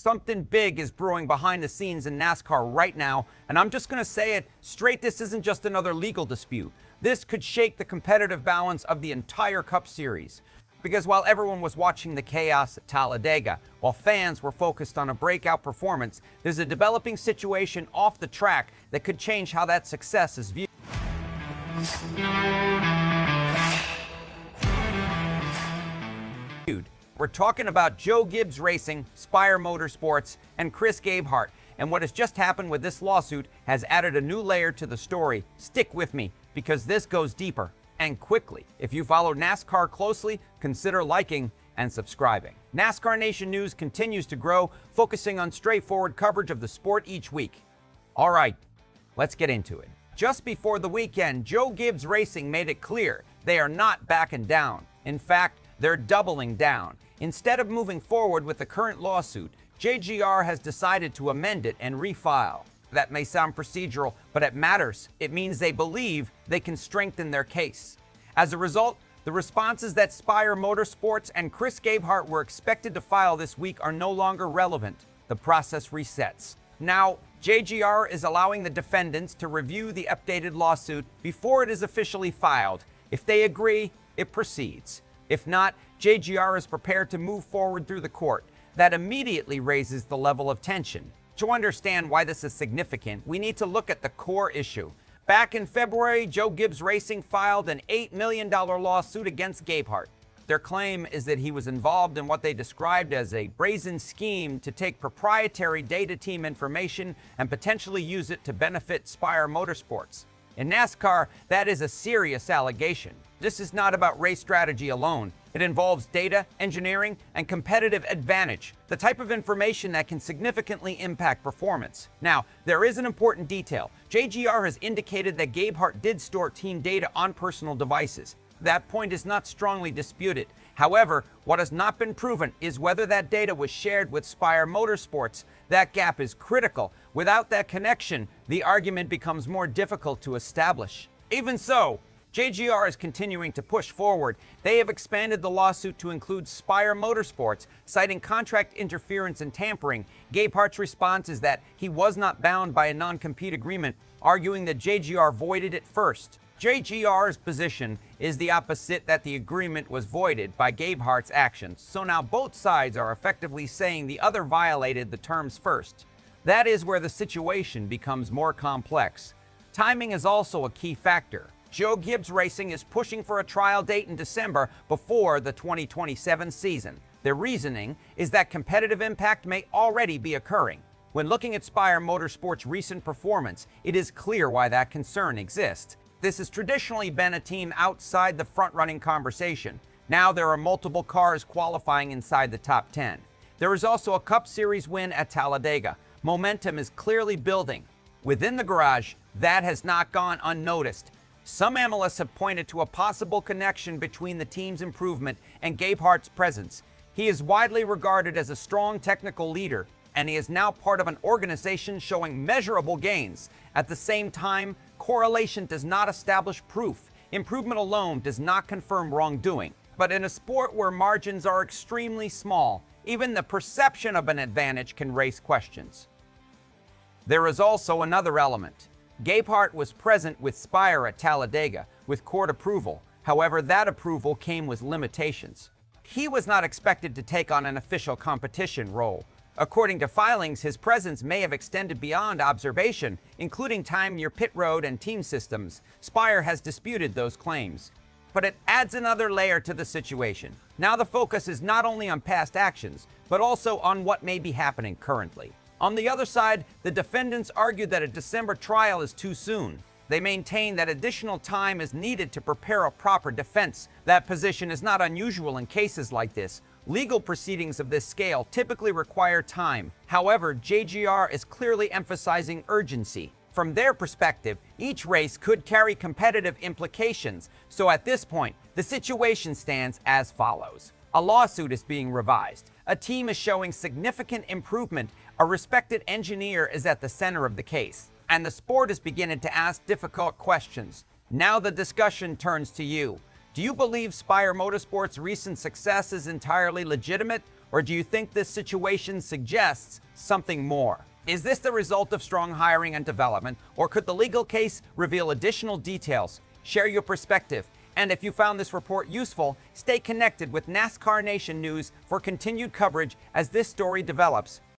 Something big is brewing behind the scenes in NASCAR right now, and I'm just going to say it straight, this isn't just another legal dispute. This could shake the competitive balance of the entire Cup Series. Because while everyone was watching the chaos at Talladega, while fans were focused on a breakout performance, there's a developing situation off the track that could change how that success is viewed. We're talking about Joe Gibbs Racing, Spire Motorsports, and Chris Gabehart. And what has just happened with this lawsuit has added a new layer to the story. Stick with me, because this goes deeper and quickly. If you follow NASCAR closely, consider liking and subscribing. NASCAR Nation News continues to grow, focusing on straightforward coverage of the sport each week. All right, let's get into it. Just before the weekend, Joe Gibbs Racing made it clear they are not backing down. In fact, they're doubling down. Instead of moving forward with the current lawsuit, JGR has decided to amend it and refile. That may sound procedural, but it matters. It means they believe they can strengthen their case. As a result, the responses that Spire Motorsports and Chris Gabehart were expected to file this week are no longer relevant. The process resets. Now, JGR is allowing the defendants to review the updated lawsuit before it is officially filed. If they agree, it proceeds. If not, JGR is prepared to move forward through the court. That immediately raises the level of tension. To understand why this is significant, we need to look at the core issue. Back in February, Joe Gibbs Racing filed an $8 million lawsuit against Gabehart. Their claim is that he was involved in what they described as a brazen scheme to take proprietary data team information and potentially use it to benefit Spire Motorsports. In NASCAR, that is a serious allegation. This is not about race strategy alone. It involves data, engineering, and competitive advantage, the type of information that can significantly impact performance. Now, there is an important detail. JGR has indicated that Gabehart did store team data on personal devices. That point is not strongly disputed. However, what has not been proven is whether that data was shared with Spire Motorsports. That gap is critical. Without that connection, the argument becomes more difficult to establish. Even so, JGR is continuing to push forward. They have expanded the lawsuit to include Spire Motorsports, citing contract interference and tampering. Gabehart's response is that he was not bound by a non-compete agreement, arguing that JGR voided it first. JGR's position is the opposite, that the agreement was voided by Gabehart's actions. So now both sides are effectively saying the other violated the terms first. That is where the situation becomes more complex. Timing is also a key factor. Joe Gibbs Racing is pushing for a trial date in December before the 2027 season. Their reasoning is that competitive impact may already be occurring. When looking at Spire Motorsports' recent performance, it is clear why that concern exists. This has traditionally been a team outside the front-running conversation. Now there are multiple cars qualifying inside the top 10. There is also a Cup Series win at Talladega. Momentum is clearly building. Within the garage, that has not gone unnoticed. Some analysts have pointed to a possible connection between the team's improvement and Gabehart's presence. He is widely regarded as a strong technical leader, and he is now part of an organization showing measurable gains. At the same time, correlation does not establish proof. Improvement alone does not confirm wrongdoing. But in a sport where margins are extremely small, even the perception of an advantage can raise questions. There is also another element. Gabehart was present with Spire at Talladega with court approval. However, that approval came with limitations. He was not expected to take on an official competition role. According to filings, his presence may have extended beyond observation, including time near pit road and team systems. Spire has disputed those claims. But it adds another layer to the situation. Now the focus is not only on past actions, but also on what may be happening currently. On the other side, the defendants argue that a December trial is too soon. They maintain that additional time is needed to prepare a proper defense. That position is not unusual in cases like this. Legal proceedings of this scale typically require time. However, JGR is clearly emphasizing urgency. From their perspective, each race could carry competitive implications. So at this point, the situation stands as follows. A lawsuit is being revised. A team is showing significant improvement. A respected engineer is at the center of the case. And the sport is beginning to ask difficult questions. Now the discussion turns to you. Do you believe Spire Motorsports' recent success is entirely legitimate? Or do you think this situation suggests something more? Is this the result of strong hiring and development, or could the legal case reveal additional details? Share your perspective. And if you found this report useful, stay connected with NASCAR Nation News for continued coverage as this story develops.